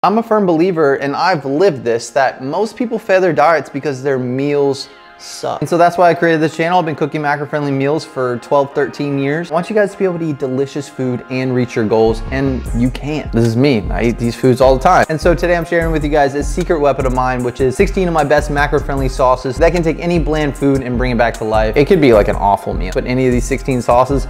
I'm a firm believer, and I've lived this, that most people fail their diets because their meals suck. And so that's why I created this channel. I've been cooking macro-friendly meals for 12, 13 years. I want you guys to be able to eat delicious food and reach your goals, and you can. This is me. I eat these foods all the time. And so today I'm sharing with you guys a secret weapon of mine, which is 16 of my best macro-friendly sauces that can take any bland food and bring it back to life. It could be like an awful meal, but any of these 16 sauces,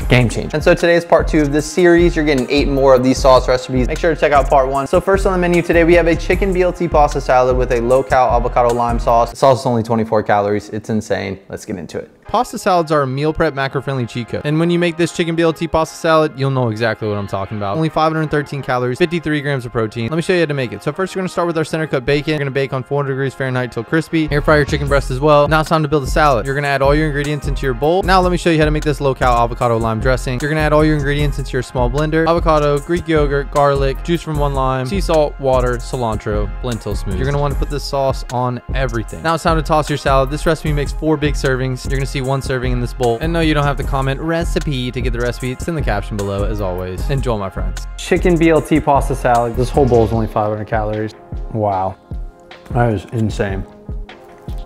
game changer. And so today is part 2 of this series. You're getting 8 more of these sauce recipes. Make sure to check out part 1. So first on the menu today, we have a chicken BLT pasta salad with a low-cal avocado lime sauce. The sauce is only 24 calories. It's insane. Let's get into it. Pasta salads are a meal prep macro-friendly cheat code. And when you make this chicken BLT pasta salad, you'll know exactly what I'm talking about. Only 513 calories, 53 grams of protein. Let me show you how to make it. So first, you're gonna start with our center cut bacon. You're gonna bake on 400 degrees Fahrenheit till crispy. Air fry your chicken breast as well. Now it's time to build a salad. You're gonna add all your ingredients into your bowl. Now let me show you how to make this low-cal avocado lime dressing. You're gonna add all your ingredients into your small blender. Avocado, Greek yogurt, garlic, juice from 1 lime, sea salt, water, cilantro, blend till smooth. You're gonna want to put this sauce on everything. Now it's time to toss your salad. This recipe makes 4 big servings. You're gonna see 1 serving in this bowl. And no, you don't have to comment recipe to get the recipe. It's in the caption below, as always. Enjoy, my friends. Chicken BLT pasta salad. This whole bowl is only 500 calories. Wow, that is insane.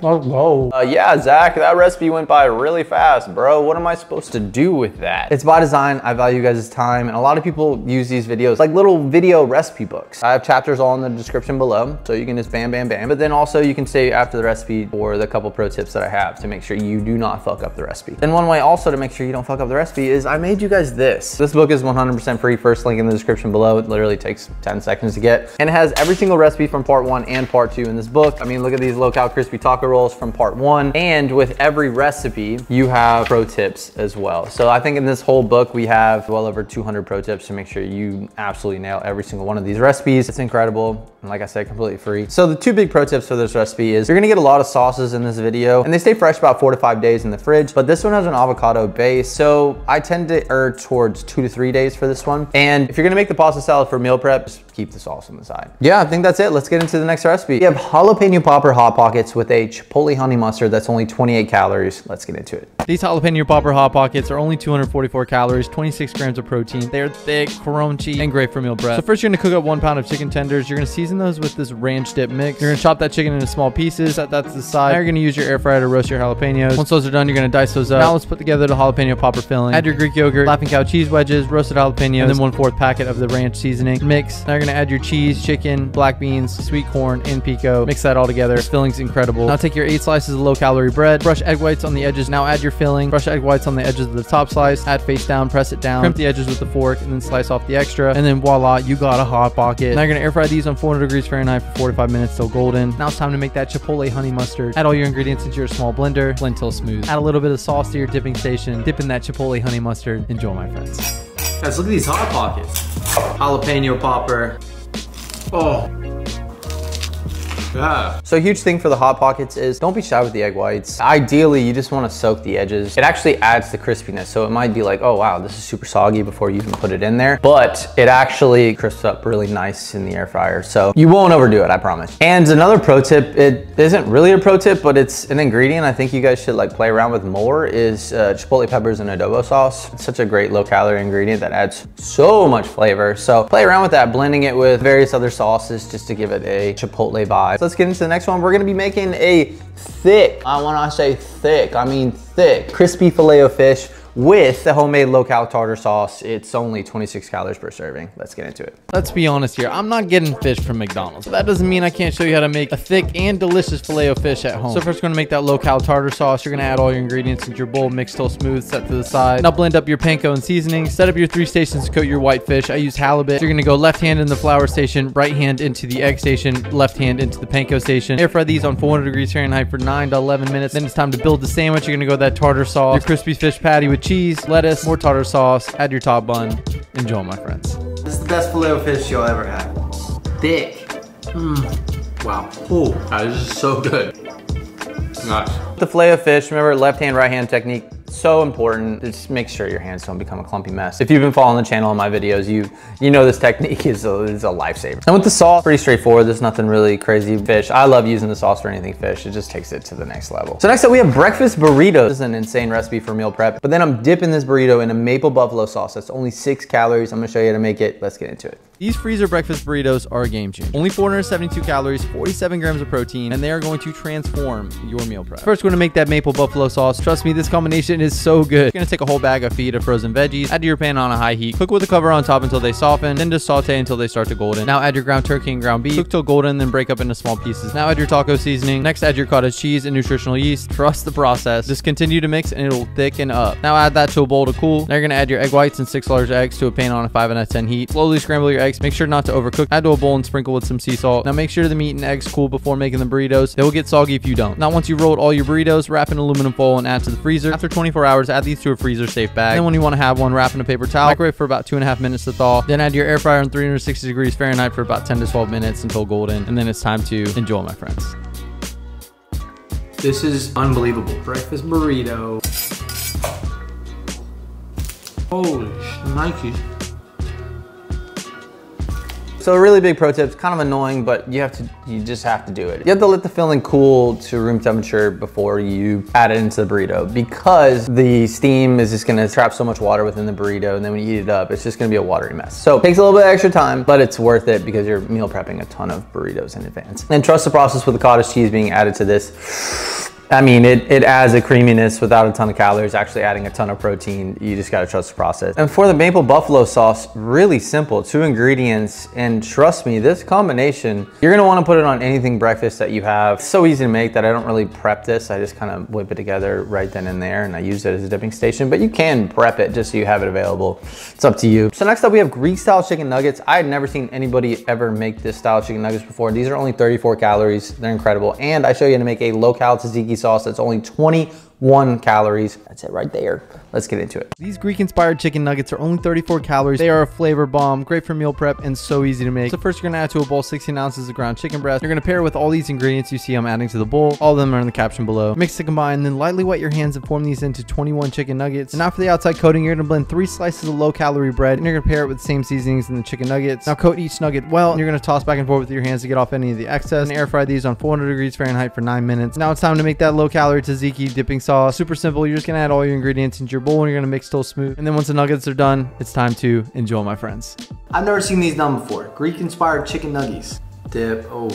Whoa. Yeah, Zach, that recipe went by really fast, bro. What am I supposed to do with that? It's by design. I value you guys' time, and a lot of people use these videos like little video recipe books. I have chapters all in the description below, so you can just bam, bam, bam. But then also you can stay after the recipe for the couple pro tips that I have to make sure you do not fuck up the recipe. And one way also to make sure you don't fuck up the recipe is I made you guys this. This book is 100% free. First link in the description below. It literally takes 10 seconds to get. And it has every single recipe from part 1 and part 2 in this book. I mean, look at these low-cal crispy taco rolls from part 1, and with every recipe you have pro tips as well. So I think in this whole book we have well over 200 pro tips to make sure you absolutely nail every single one of these recipes. It's incredible, and like I said, completely free. So the 2 big pro tips for this recipe is you're gonna get a lot of sauces in this video, and they stay fresh about 4 to 5 days in the fridge, but this one has an avocado base, so I tend to err towards 2 to 3 days for this one. And if you're gonna make the pasta salad for meal prep, just keep the sauce on the side. Yeah, I think that's it. Let's get into the next recipe. We have jalapeno popper hot pockets with a chipotle honey mustard that's only 28 calories. Let's get into it. These jalapeno popper hot pockets are only 244 calories, 26 grams of protein. They're thick, crunchy, and great for meal prep. So first, you're gonna cook up 1 pound of chicken tenders. You're gonna season those with this ranch dip mix. You're gonna chop that chicken into small pieces. Set that to the side. Now you're gonna use your air fryer to roast your jalapenos. Once those are done, you're gonna dice those up. Now let's put together the jalapeno popper filling. Add your Greek yogurt, Laughing Cow cheese wedges, roasted jalapenos, and then 1/4 packet of the ranch seasoning. Mix. Now you're gonna add your cheese, chicken, black beans, sweet corn, and pico. Mix that all together. This filling's incredible. Now take your 8 slices of low-calorie bread. Brush egg whites on the edges. Now add your filling. Brush egg whites on the edges of the top slice. Add face down, press it down. Crimp the edges with the fork, and then slice off the extra. And then voila, you got a hot pocket. Now you're gonna air fry these on 400 degrees Fahrenheit for 4 to 5 minutes till golden. Now it's time to make that chipotle honey mustard. Add all your ingredients into your small blender. Blend till smooth. Add a little bit of sauce to your dipping station. Dip in that chipotle honey mustard. Enjoy, my friends. Guys, look at these hot pockets. Jalapeno popper. Oh. Yeah. So a huge thing for the hot pockets is don't be shy with the egg whites. Ideally, you just want to soak the edges. It actually adds the crispiness. So it might be like, oh wow, this is super soggy before you even put it in there. But it actually crisps up really nice in the air fryer. So you won't overdo it, I promise. And another pro tip, it isn't really a pro tip, but it's an ingredient I think you guys should like play around with more, is chipotle peppers and adobo sauce. It's such a great low calorie ingredient that adds so much flavor. So play around with that, blending it with various other sauces just to give it a chipotle vibe. So let's get into the next one. We're gonna be making a thick, when I say thick, I mean thick, crispy filet of fish with the homemade low-cal tartar sauce. It's only 26 calories per serving. Let's get into it. Let's be honest here. I'm not getting fish from McDonald's. But that doesn't mean I can't show you how to make a thick and delicious filet of fish at home. So first, we're gonna make that low-cal tartar sauce. You're gonna add all your ingredients into your bowl, mix till smooth, set to the side. Now blend up your panko and seasoning. Set up your 3 stations to coat your white fish. I use halibut. So you're gonna go left hand in the flour station, right hand into the egg station, left hand into the panko station. Air fry these on 400 degrees Fahrenheit for 9 to 11 minutes. Then it's time to build the sandwich. You're gonna go with that tartar sauce, your crispy fish patty with cheese, lettuce, more tartar sauce, add your top bun. Enjoy, my friends. This is the best filet of fish you'll ever have. Thick. Wow. Oh, this is so good. Nice. The filet of fish, remember left hand, right hand technique. So important. Just make sure your hands don't become a clumpy mess. If you've been following the channel and my videos, you know this technique is a lifesaver. And with the sauce, pretty straightforward. There's nothing really crazy. Fish, I love using the sauce for anything fish. It just takes it to the next level. So next up we have breakfast burritos. This is an insane recipe for meal prep. But then I'm dipping this burrito in a maple buffalo sauce. That's only 6 calories. I'm gonna show you how to make it. Let's get into it. These freezer breakfast burritos are a game changer. Only 472 calories, 47 grams of protein, and they are going to transform your meal prep. First, we're gonna make that maple buffalo sauce. Trust me, this combination is so good. You're gonna take a whole bag of feta frozen veggies, add to your pan on a high heat, cook with a cover on top until they soften, then just saute until they start to golden. Now add your ground turkey and ground beef, cook till golden, then break up into small pieces. Now add your taco seasoning. Next, add your cottage cheese and nutritional yeast. Trust the process. Just continue to mix and it'll thicken up. Now add that to a bowl to cool. Now you're gonna add your egg whites and 6 large eggs to a pan on a 5 out of 10 heat. Slowly scramble your eggs. Make sure not to overcook. Add to a bowl and sprinkle with some sea salt. Now make sure the meat and eggs cool before making the burritos. They will get soggy if you don't. Now once you've rolled all your burritos, wrap in aluminum foil and add to the freezer. After 24 hours, add these to a freezer safe bag. Then when you want to have one, wrap in a paper towel. Microwave for about 2.5 minutes to thaw. Then add your air fryer on 360 degrees Fahrenheit for about 10 to 12 minutes until golden. And then it's time to enjoy, my friends. This is unbelievable. Breakfast burrito. Holy shnikes. So a really big pro tip, it's kind of annoying, but you just have to do it. You have to let the filling cool to room temperature before you add it into the burrito, because the steam is just gonna trap so much water within the burrito, and then when you eat it up, it's just gonna be a watery mess. So it takes a little bit of extra time, but it's worth it because you're meal prepping a ton of burritos in advance. And trust the process with the cottage cheese being added to this. I mean, it adds a creaminess without a ton of calories, actually adding a ton of protein. You just gotta trust the process. And for the maple buffalo sauce, really simple, 2 ingredients. And trust me, this combination, you're gonna wanna put it on anything breakfast that you have. It's so easy to make that I don't really prep this. I just kind of whip it together right then and there, and I use it as a dipping station, but you can prep it just so you have it available. It's up to you. So next up, we have Greek style chicken nuggets. I had never seen anybody ever make this style of chicken nuggets before. These are only 34 calories. They're incredible. And I show you how to make a low-cal tzatziki sauce that's only 21 calories. That's it right there. Let's get into it. These Greek-inspired chicken nuggets are only 34 calories. They are a flavor bomb, great for meal prep, and so easy to make. So first, you're gonna add to a bowl 16 ounces of ground chicken breast. You're gonna pair it with all these ingredients you see I'm adding to the bowl. All of them are in the caption below. Mix to combine, then lightly wet your hands and form these into 21 chicken nuggets. And now for the outside coating, you're gonna blend 3 slices of low-calorie bread, and you're gonna pair it with the same seasonings in the chicken nuggets. Now coat each nugget well, and you're gonna toss back and forth with your hands to get off any of the excess, and air fry these on 400 degrees Fahrenheit for 9 minutes. Now it's time to make that low-calorie tzatziki dipping sauce. Super simple. You're just gonna add all your ingredients into your bowl, and you're gonna mix till smooth. And then once the nuggets are done, it's time to enjoy, my friends. I've never seen these done before. Greek inspired chicken nuggies. Dip, oh.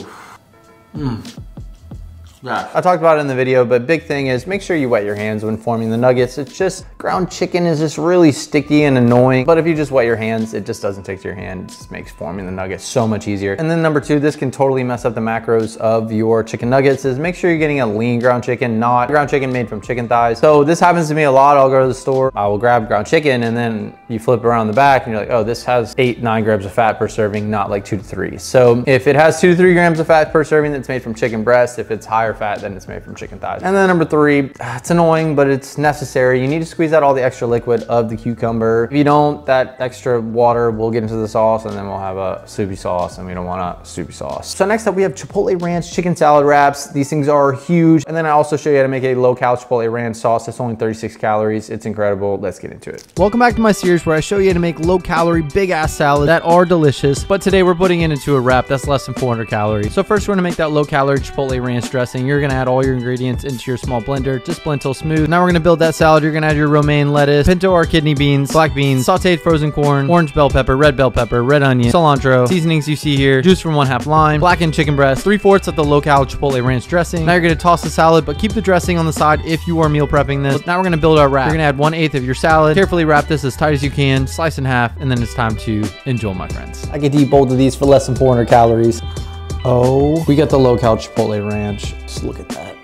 Yeah. I talked about it in the video, but big thing is make sure you wet your hands when forming the nuggets. It's just, ground chicken is just really sticky and annoying, but if you just wet your hands, it just doesn't take to your hand. It just makes forming the nuggets so much easier. And then number 2, this can totally mess up the macros of your chicken nuggets, is make sure you're getting a lean ground chicken, not ground chicken made from chicken thighs. So this happens to me a lot. I'll go to the store, I will grab ground chicken, and then you flip around the back and you're like, oh, this has 8-9 grams of fat per serving, not like 2 to 3. So if it has 2 to 3 grams of fat per serving, that's made from chicken breast. If it's higher fat, then it's made from chicken thighs. And then number 3, it's annoying, but it's necessary. You need to squeeze out all the extra liquid of the cucumber. If you don't, that extra water will get into the sauce, and then we'll have a soupy sauce, and we don't want a soupy sauce. So next up, we have Chipotle Ranch chicken salad wraps. These things are huge. And then I also show you how to make a low-cal Chipotle Ranch sauce. It's only 36 calories. It's incredible. Let's get into it. Welcome back to my series where I show you how to make low-calorie, big-ass salads that are delicious, but today we're putting it into a wrap that's less than 400 calories. So first, we're gonna make that low-calorie Chipotle Ranch dressing. You're gonna add all your ingredients into your small blender. Just blend till smooth. Now we're gonna build that salad. You're gonna add your romaine lettuce, pinto or kidney beans, black beans, sauteed frozen corn, orange bell pepper, red onion, cilantro, seasonings you see here, juice from 1/2 lime, blackened chicken breast, 3/4 of the low-cal Chipotle Ranch dressing. Now you're gonna toss the salad, but keep the dressing on the side if you are meal prepping this. Now we're gonna build our wrap. You're gonna add 1/8 of your salad. Carefully wrap this as tight as you can, slice in half, and then it's time to enjoy, my friends. I get to eat both of these for less than 400 calories. Oh, we got the low-cal Chipotle Ranch. Just look at that.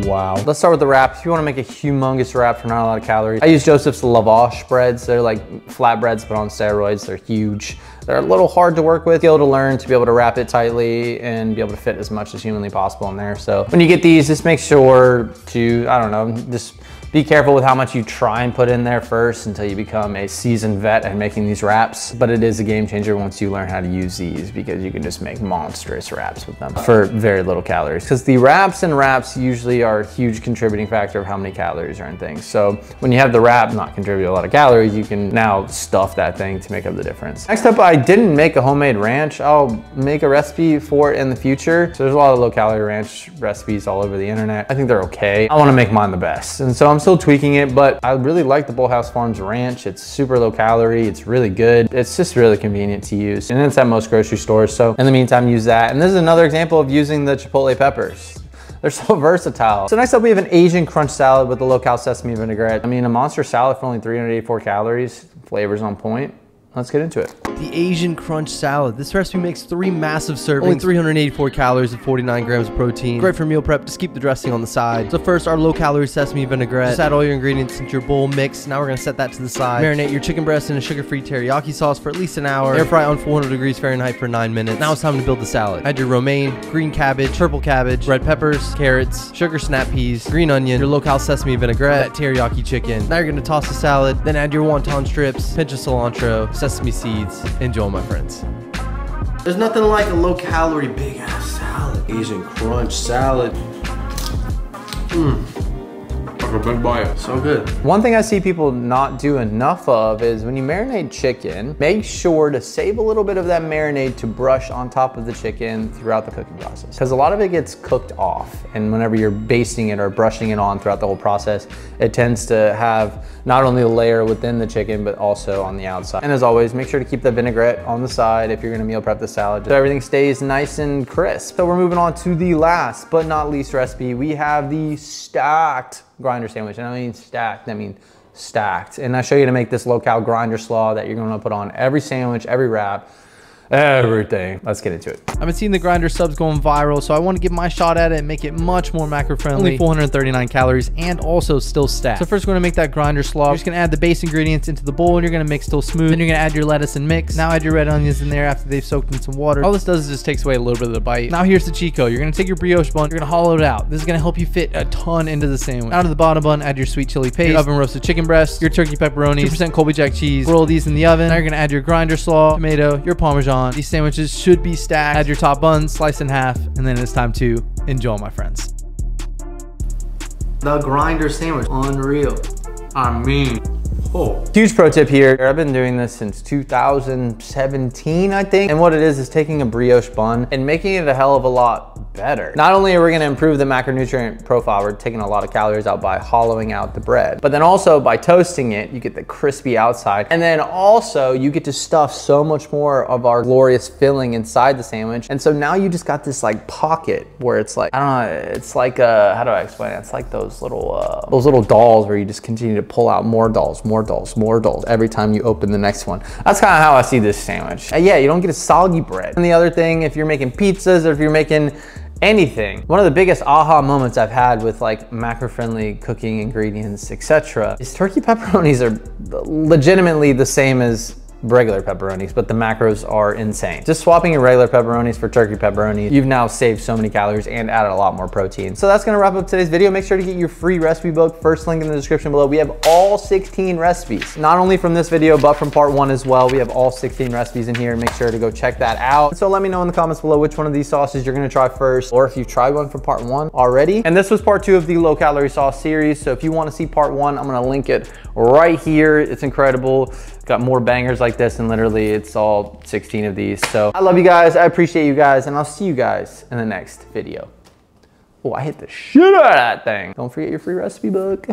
Wow. Let's start with the wrap. If you want to make a humongous wrap for not a lot of calories, I use Joseph's lavash breads. They're like flatbreads, but on steroids. They're huge. They're a little hard to work with, skill to learn, to be able to wrap it tightly and be able to fit as much as humanly possible in there. So when you get these, just make sure to, I don't know, just be careful with how much you try and put in there first until you become a seasoned vet at making these wraps. But it is a game changer once you learn how to use these, because you can just make monstrous wraps with them for very little calories. Because the wraps usually are a huge contributing factor of how many calories are in things. So when you have the wrap not contribute a lot of calories, you can now stuff that thing to make up the difference. Next up, I didn't make a homemade ranch. I'll make a recipe for it in the future. So there's a lot of low calorie ranch recipes all over the internet. I think they're okay. I want to make mine the best. And so I'm I'm still tweaking it, but I really like the Bullhouse Farms Ranch. It's super low calorie. It's really good. It's just really convenient to use. And it's at most grocery stores. So in the meantime, use that. And this is another example of using the Chipotle peppers. They're so versatile. So next up, we have an Asian crunch salad with the low-cal sesame vinaigrette. I mean, a monster salad for only 384 calories. Flavors on point. Let's get into it. The Asian crunch salad. This recipe makes 3 massive servings, only 384 calories and 49 grams of protein. Great for meal prep, just keep the dressing on the side. So first, our low-calorie sesame vinaigrette. Just add all your ingredients into your bowl, mix. Now we're gonna set that to the side. Marinate your chicken breast in a sugar-free teriyaki sauce for at least an hour. Air fry on 400 degrees Fahrenheit for 9 minutes. Now it's time to build the salad. Add your romaine, green cabbage, purple cabbage, red peppers, carrots, sugar snap peas, green onion, your low-cal sesame vinaigrette, that teriyaki chicken. Now you're gonna toss the salad, then add your wonton strips, pinch of cilantro, sesame seeds. Enjoy, my friends. There's nothing like a low-calorie, big-ass salad. Asian crunch salad. Like a big bite. So good. One thing I see people not do enough of is when you marinate chicken, make sure to save a little bit of that marinade to brush on top of the chicken throughout the cooking process. Because a lot of it gets cooked off. And whenever you're basting it or brushing it on throughout the whole process, it tends to have not only the layer within the chicken, but also on the outside. And as always, make sure to keep the vinaigrette on the side if you're gonna meal prep the salad, so everything stays nice and crisp. So we're moving on to the last but not least recipe. We have the stacked grinder sandwich. And I mean stacked, I mean stacked. And I show you to make this low-cal grinder slaw that you're gonna put on every sandwich, every wrap, everything. Let's get into it. I've been seeing the grinder subs going viral, so I want to give my shot at it and make it much more macro friendly. Only 439 calories and also still stacked. So first we're gonna make that grinder slaw. You're just gonna add the base ingredients into the bowl and you're gonna mix till smooth. Then you're gonna add your lettuce and mix. Now add your red onions in there after they've soaked in some water. All this does is just takes away a little bit of the bite. Now here's the cheat code. You're gonna take your brioche bun, you're gonna hollow it out. This is gonna help you fit a ton into the sandwich. Out of the bottom bun, add your sweet chili paste, your oven roasted chicken breast, your turkey pepperonis, 2% Colby Jack cheese. Roll these in the oven. Now you're gonna add your grinder slaw, tomato, your Parmesan. These sandwiches should be stacked. Add your top bun, slice in half, and then it's time to enjoy, my friends. The grinder sandwich, unreal. I mean, oh. Huge pro tip here. I've been doing this since 2017, I think. And what it is taking a brioche bun and making it a hell of a lot better. Not only are we gonna improve the macronutrient profile, we're taking a lot of calories out by hollowing out the bread, but then also by toasting it, you get the crispy outside. And then also you get to stuff so much more of our glorious filling inside the sandwich. And so now you just got this like pocket where it's like, I don't know, it's like, how do I explain it? It's like those little dolls where you just continue to pull out more dolls, more dolls, more dolls every time you open the next one. That's kind of how I see this sandwich. Yeah, you don't get a soggy bread. And the other thing, if you're making pizzas or if you're making anything, one of the biggest aha moments I've had with like macro-friendly cooking ingredients, etc., is turkey pepperonis are legitimately the same as regular pepperonis, but the macros are insane. Just swapping your regular pepperonis for turkey pepperonis, you've now saved so many calories and added a lot more protein. So that's gonna wrap up today's video. Make sure to get your free recipe book. First link in the description below. We have all 16 recipes, not only from this video, but from part 1 as well. We have all 16 recipes in here. Make sure to go check that out. So let me know in the comments below which one of these sauces you're gonna try first, or if you've tried one from part 1 already. And this was part 2 of the low calorie sauce series. So if you wanna see part 1, I'm gonna link it right here. It's incredible. Got more bangers like this, and literally it's all 16 of these. So I love you guys, I appreciate you guys, and I'll see you guys in the next video. Oh, I hit the shit out of that thing. Don't forget your free recipe book.